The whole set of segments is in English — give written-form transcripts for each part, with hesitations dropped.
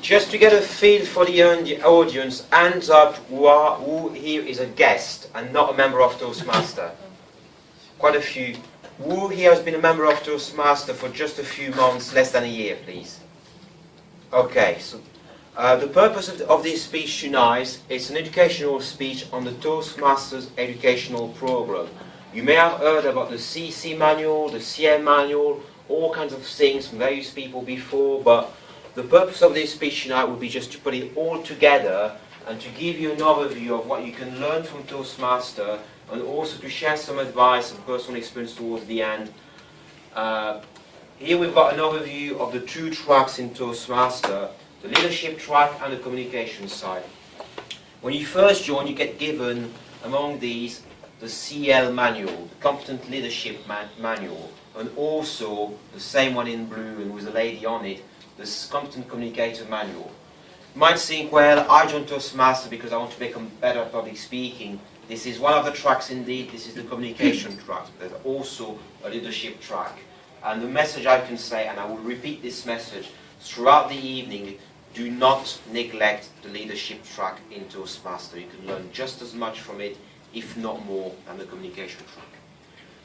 Just to get a feel for the audience, hands up who here is a guest and not a member of Toastmaster. Quite a few. Who here has been a member of Toastmaster for just a few months, less than a year, please? Okay, so the purpose of this speech tonight is an educational speech on the Toastmasters educational program. You may have heard about the CC manual, the CM manual, all kinds of things from various people before, but the purpose of this speech tonight would be just to put it all together and to give you an overview of what you can learn from Toastmaster, and also to share some advice and personal experience towards the end. Here we've got an overview of the two tracks in Toastmaster, the leadership track and the communication side. When you first join, you get given, among these, the CL manual, the Competent Leadership Manual, and also the same one in blue and with a lady on it, the Competent Communicator Manual. You might think, well, I joined Toastmaster because I want to become better at public speaking. This is one of the tracks indeed. This is the communication track. There's also a leadership track. And the message I can say, and I will repeat this message throughout the evening, do not neglect the leadership track in Toastmaster. You can learn just as much from it, if not more, than the communication track.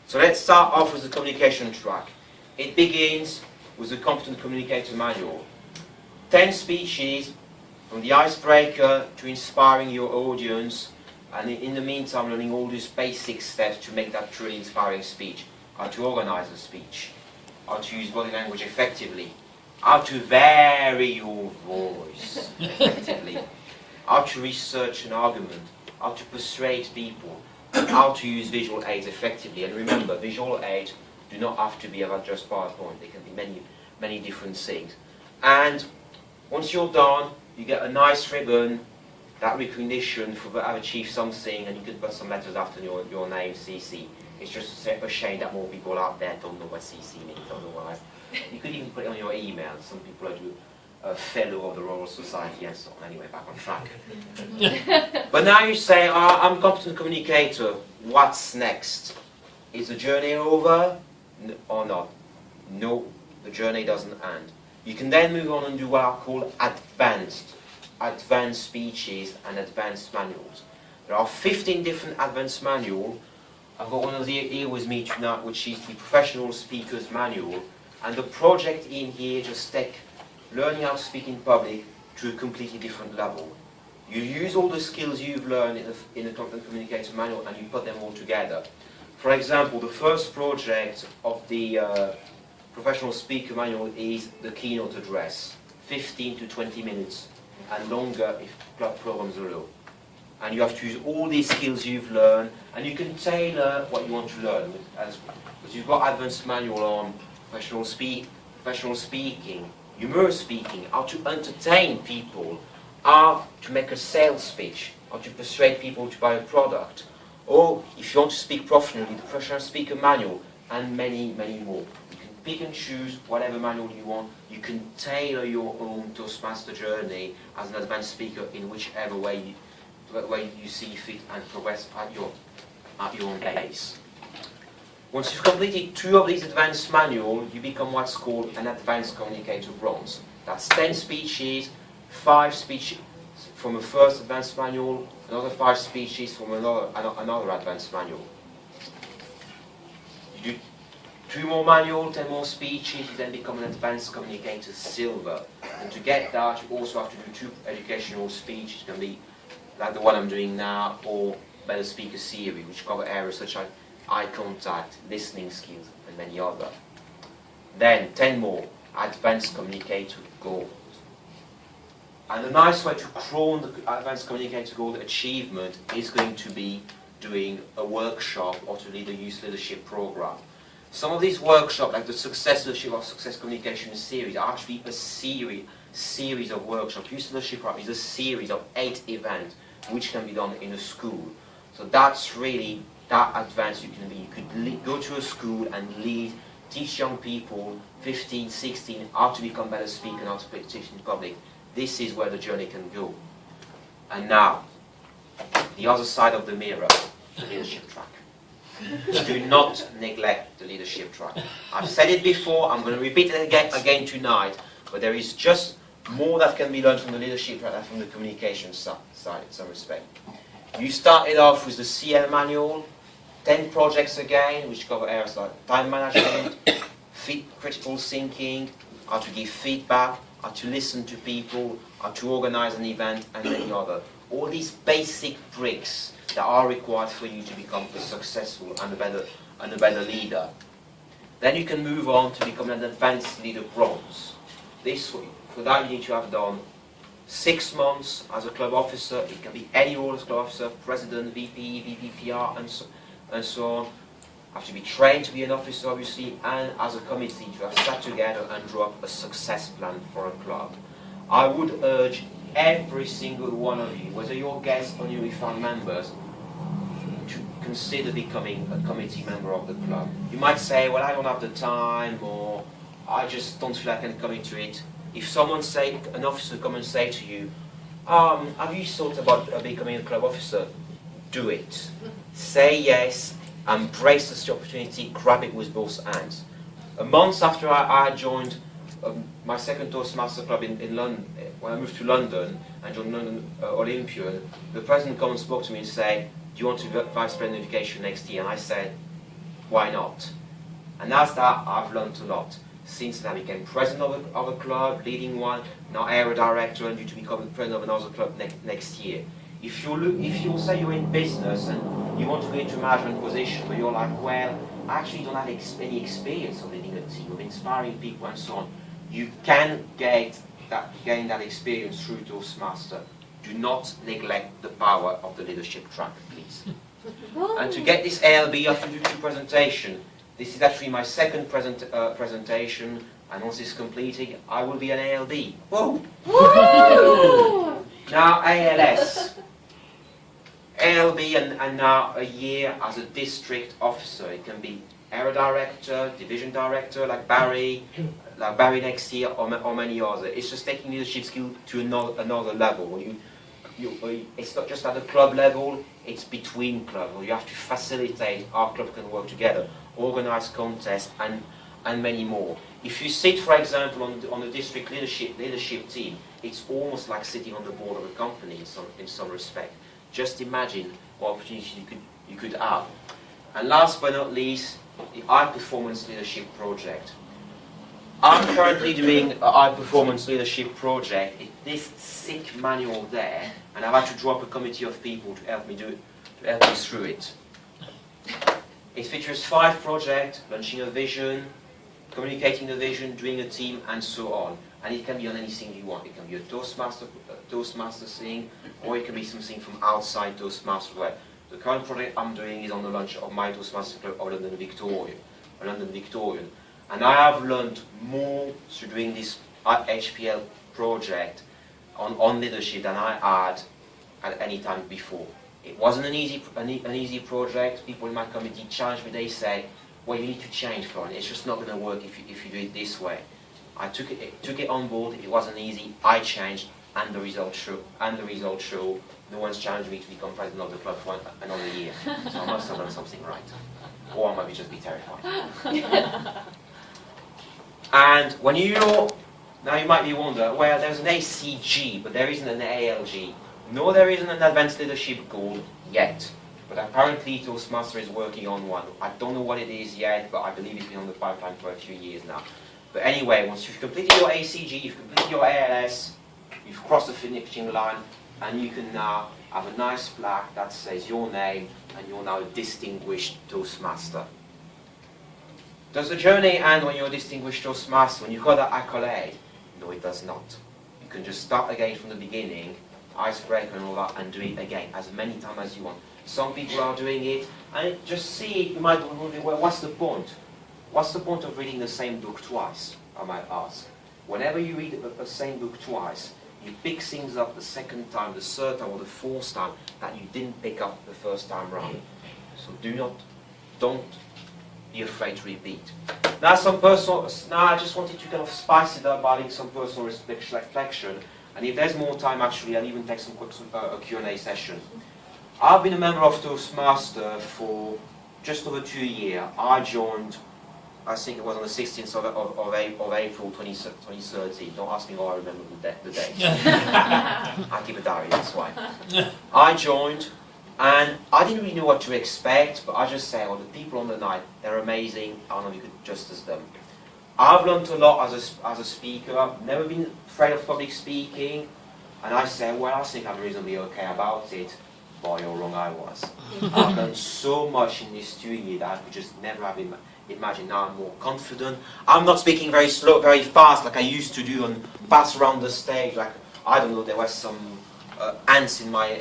So let's start off with the communication track. It begins with the Competent Communicator Manual. 10 speeches, from the icebreaker to inspiring your audience, and in the meantime learning all these basic steps to make that truly inspiring speech. How to organize a speech, how to use body language effectively, how to vary your voice effectively, how to research an argument, how to persuade people, and how to use visual aids effectively. And remember, visual aids do not have to be about just PowerPoint. They can be many different things. And once you're done, you get a nice ribbon, that recognition for having achieved something, and you could put some letters after your name, CC. It's just a shame that more people out there don't know what CC means otherwise. You could even put it on your email. Some people are a fellow of the Royal Society and so on. Anyway, back on track. But now you say, I'm a competent communicator. What's next? Is the journey over or not? No, the journey doesn't end. You can then move on and do what I call advanced speeches and advanced manuals. There are 15 different advanced manuals. I've got one of these here with me tonight, which is the Professional Speaker's Manual. And the project in here just take learning how to speak in public to a completely different level. You use all the skills you've learned in the Competent Communicator Manual and you put them all together. For example, the first project of the Professional Speaker Manual is the keynote address, 15 to 20 minutes, and longer if programs are low. And you have to use all these skills you've learned, and you can tailor what you want to learn. Because you've got advanced manual on professional speaking, humorous speaking, how to entertain people, how to make a sales speech, how to persuade people to buy a product, or if you want to speak professionally, the Professional Speaker Manual, and many more. You can pick and choose whatever manual you want. You can tailor your own Toastmaster journey as an advanced speaker in whichever way you see fit and progress at your own pace. Once you've completed 2 of these advanced manuals, you become what's called an advanced communicator bronze. That's 10 speeches, 5 speeches from a first advanced manual, another 5 speeches from another advanced manual. You do 2 more manuals, 10 more speeches, you then become an advanced communicator silver. And to get that, you also have to do 2 educational speeches. It can be like the one I'm doing now, or Better Speaker Series, which cover areas such as eye contact, listening skills, and many other. Then 10 more advanced communicator gold. And a nice way to crown the advanced communicator gold achievement is going to be doing a workshop or to lead a youth leadership program. Some of these workshops, like the Success Leadership or Success Communication series, are actually a series of workshops. Youth leadership program is a series of 8 events which can be done in a school. So that's really that advanced you can be. You could go to a school and teach young people, 15, 16, how to become better speakers and how to speak in public. This is where the journey can go. And now, the other side of the mirror, the leadership track. Do not neglect the leadership track. I've said it before, I'm going to repeat it again tonight, but there is just more that can be learned from the leadership rather than from the communication side in some respect. You started off with the CL manual, 10 projects again, which cover areas like time management, critical thinking, how to give feedback, how to listen to people, how to organize an event, and many other. All these basic bricks that are required for you to become a successful and a better leader. Then you can move on to become an advanced leader bronze. For that you need to have done 6 months as a club officer. It can be any role as club officer, president, VP, VPPR, and so on. Have to be trained to be an officer, obviously, and as a committee to have sat together and draw up a success plan for a club. I would urge every single one of you, whether you're guests or newly found members, to consider becoming a committee member of the club. You might say, well, I don't have the time, or I just don't feel I can come into it. If an officer come and say to you, have you thought about becoming a club officer? Do it. Say yes, embrace this opportunity, grab it with both hands. A month after I joined my second Toastmaster club in London, when I moved to London and joined London Olympian, the president came and spoke to me and said, do you want to be vice president of education next year? And I said, why not? And that's that I've learned a lot. Since then I became president of a club, leading one, now area director, and due to become the president of another club next year. If you say you're in business and you want to go into a management position, but you're like, well, I actually don't have any experience of leading a team, of inspiring people and so on, you can gain that experience through Toastmaster. Do not neglect the power of the leadership track, please. And to get this ALB, you have to do 2 presentations. This is actually my second presentation, and once it's completed, I will be an ALB. Whoa! Woo! Now ALS. ALB and now a year as a district officer. It can be area director, division director, like Barry next year, or many others. It's just taking leadership skill to another level. It's not just at the club level, it's between clubs. You have to facilitate how clubs can work together, organize contests, and many more. If you sit, for example, on the district leadership team, it's almost like sitting on the board of a company in some respect. Just imagine what opportunities you could have. And last but not least, the High Performance Leadership Project. I'm currently doing a High Performance Leadership Project. It's this thick manual there, and I've had to draw up a committee of people to help me through it. It features 5 projects: launching a vision, communicating the vision, doing a team, and so on. And it can be on anything you want. It can be a Toastmaster thing, or it can be something from outside Toastmasters. Where the current project I'm doing is on the launch of my Toastmaster Club of London Victorian. And I have learned more through doing this HPL project on leadership than I had at any time before. It wasn't an easy project. People in my committee challenged me. They said, well, you need to change, Florian. It's just not going to work if you do it this way. I took it on board. It wasn't easy. I changed, and the result showed. No one's challenged me to become president of the club for another year. So I must have done something right, or I might just be terrified. And when now you might be wondering, well, there's an ACG, but there isn't an ALG. No, there isn't an advanced leadership goal yet. But apparently Toastmaster is working on one. I don't know what it is yet, but I believe it's been on the pipeline for a few years now. But anyway, once you've completed your ACG, you've completed your ALS, you've crossed the finishing line, and you can now have a nice plaque that says your name, and you're now a distinguished Toastmaster. Does the journey end when you're a distinguished Toastmaster, when you've got that accolade? No, it does not. You can just start again from the beginning, icebreaker and all that, and do it again as many times as you want. Some people are doing it, and just see it. You might be wondering, well, what's the point? What's the point of reading the same book twice, I might ask? Whenever you read the same book twice, you pick things up the second time, the third time, or the fourth time that you didn't pick up the first time round. So don't be afraid to repeat. Now I just wanted to kind of spice it up by adding some personal reflection, and if there's more time actually, I'll even take a Q&A session. I've been a member of Toastmaster for just over 2 years. I joined I think it was on the 16th of April 2013. Don't ask me how I remember the date. I keep a diary, that's why. I joined, and I didn't really know what to expect, but I just say, well, the people on the night, they're amazing. I don't know if you could just as them. I've learned a lot as a speaker. I've never been afraid of public speaking, and I say, well, I think I'm reasonably okay about it. Boy, how wrong I was. I've learned so much in this 2 years that I could just never have imagined. Now I'm more confident. I'm not speaking very slow, very fast like I used to do and pass around the stage. Like, I don't know, there was some ants in my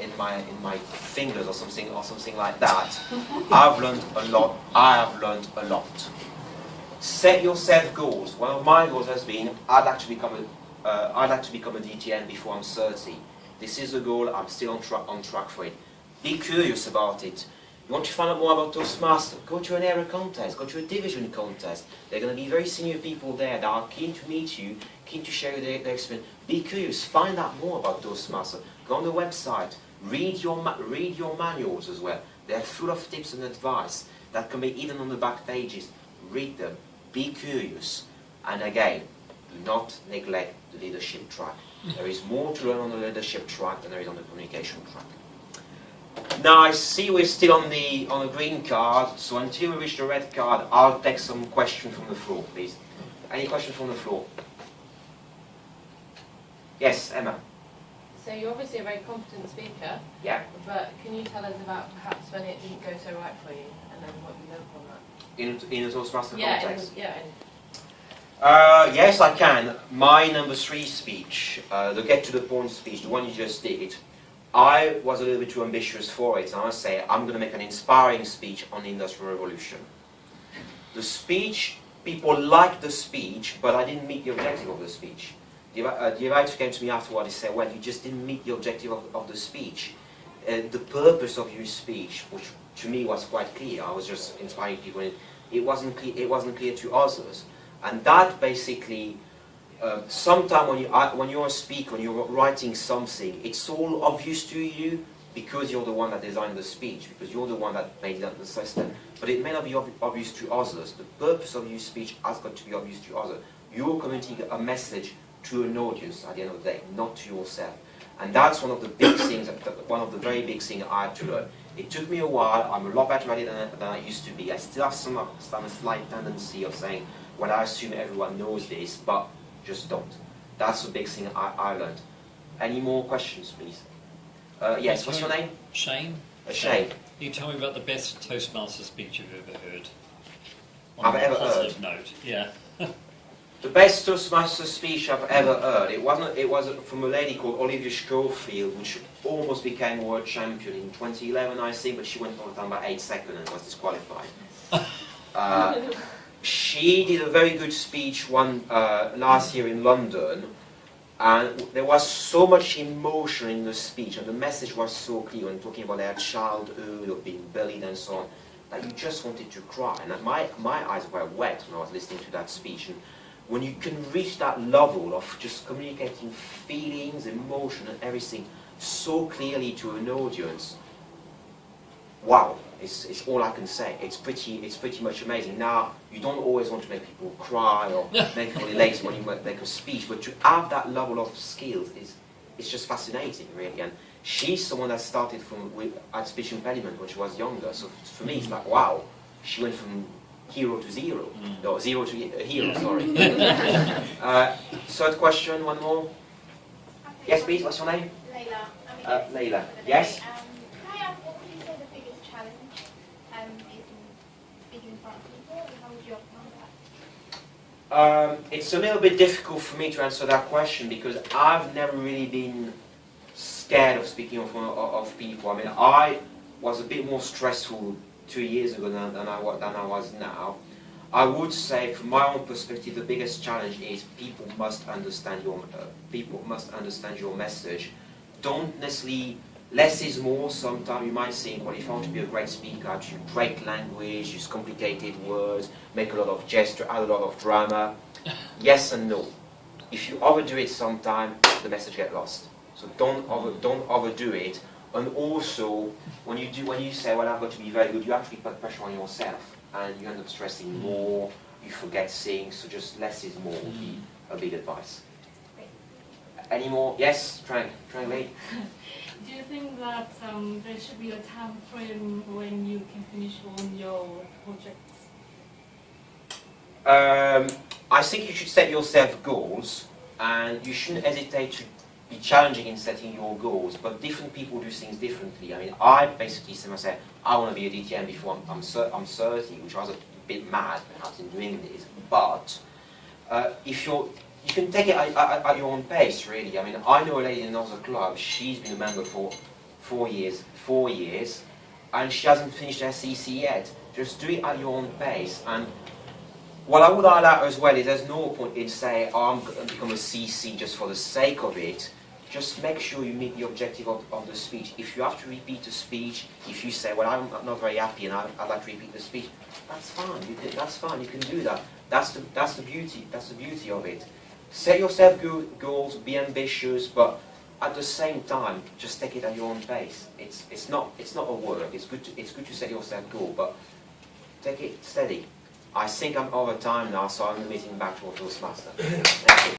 fingers or something like that. I've learned a lot. I have learned a lot. Set yourself goals. One of my goals has been I'd like to become a DTN before I'm 30. This is a goal. I'm still on track for it. Be curious about it. You want to find out more about Toastmasters? Go to an area contest. Go to a division contest. There are going to be very senior people there that are keen to meet you, keen to share their experience. Be curious. Find out more about Toastmasters. Go on the website. Read your manuals as well. They're full of tips and advice that can be hidden on the back pages. Read them. Be curious. And again, do not neglect the leadership track. There is more to learn on the leadership track than there is on the communication track. Now I see we're still on the green card, so until we reach the red card, I'll take some questions from the floor, please. Any questions from the floor? Yes, Emma. So you're obviously a very competent speaker. Yeah. But can you tell us about perhaps when it didn't go so right for you, and then what you learned from that? In a Toastmaster context? Yes, I can. My number 3 speech, the get to the point speech, the one you just did, I was a little bit too ambitious for it, and I say I'm going to make an inspiring speech on the Industrial Revolution. The speech, people liked the speech, but I didn't meet the objective of the speech. The advisor came to me afterward and said, well, you just didn't meet the objective of the speech. The purpose of your speech, which to me was quite clear, I was just inspiring people, it wasn't clear to others. And that basically, sometimes when you're a speaker, when you're writing something, it's all obvious to you because you're the one that designed the speech, because you're the one that made it the system. But it may not be obvious to others. The purpose of your speech has got to be obvious to others. You're communicating a message to an audience at the end of the day, not to yourself. And that's one of the big things, one of the very big things I had to learn. It took me a while. I'm a lot better at it than I used to be. I still have some slight tendency of saying, well, I assume everyone knows this, but just don't. That's the big thing I learned. Any more questions, please? Yes, what's your name? Shane. Shane. Can you tell me about the best Toastmaster speech you've ever heard? I've ever positive heard. Note. Yeah. The best Toastmaster speech I've ever heard, it was from a lady called Olivia Schofield, which almost became world champion in 2011, I think, but she went over time by 8 seconds and was disqualified. She did a very good speech last year in London, and there was so much emotion in the speech, and the message was so clear, and talking about their childhood, of being bullied and so on, that you just wanted to cry. And my eyes were wet when I was listening to that speech. And when you can reach that level of just communicating feelings, emotion, and everything so clearly to an audience, wow, it's all I can say. It's pretty much amazing. Now, you don't always want to make people cry or make people lazy when you make a speech, but to have that level of skills it's just fascinating, really. And she's someone that started at speech impediment when she was younger. So for me, it's like, wow, she went from hero to zero. No, zero to hero, sorry. Third question, one more. Yes, please, what's your name? Layla. Layla, yes? Can I ask, what would you say the biggest challenge is in speaking in front of people, and how would you overcome that? It's a little bit difficult for me to answer that question because I've never really been scared of speaking in front of people. I mean, I was a bit more stressful 2 years ago than I was now. I would say, from my own perspective, the biggest challenge is people must understand your message. Don't necessarily, less is more. Sometimes you might think, well, if I want to be a great speaker, I have to use great language, use complicated words, make a lot of gesture, add a lot of drama. Yes and no. If you overdo it sometime, the message gets lost. So don't overdo it. And also, when you say, well, I've got to be very good, you actually put pressure on yourself, and you end up stressing more, you forget things, so just less is more would be a big advice. Any more? Yes, Trang Lei? Do you think that there should be a time frame when you can finish on your projects? I think you should set yourself goals, and you shouldn't hesitate to be challenging in setting your goals, but different people do things differently. I mean, I basically said myself, I want to be a DTM before I'm 30, which I was a bit mad perhaps in doing this, but if you can take it at your own pace, really. I mean, I know a lady in another club, she's been a member for 4 years, and she hasn't finished her CC yet. Just do it at your own pace. And what I would highlight as well is there's no point in saying, oh, I'm going to become a CC just for the sake of it. Just make sure you meet the objective of the speech. If you have to repeat the speech, if you say, well, I'm not very happy and I'd like to repeat the speech, that's fine. That's fine. You can do that. That's the beauty of it. Set yourself goals, be ambitious, but at the same time, just take it at your own pace. It's not a work. It's good to set yourself goal, but take it steady. I think I'm over time now, so I'm meeting back to Toastmasters. Thank you.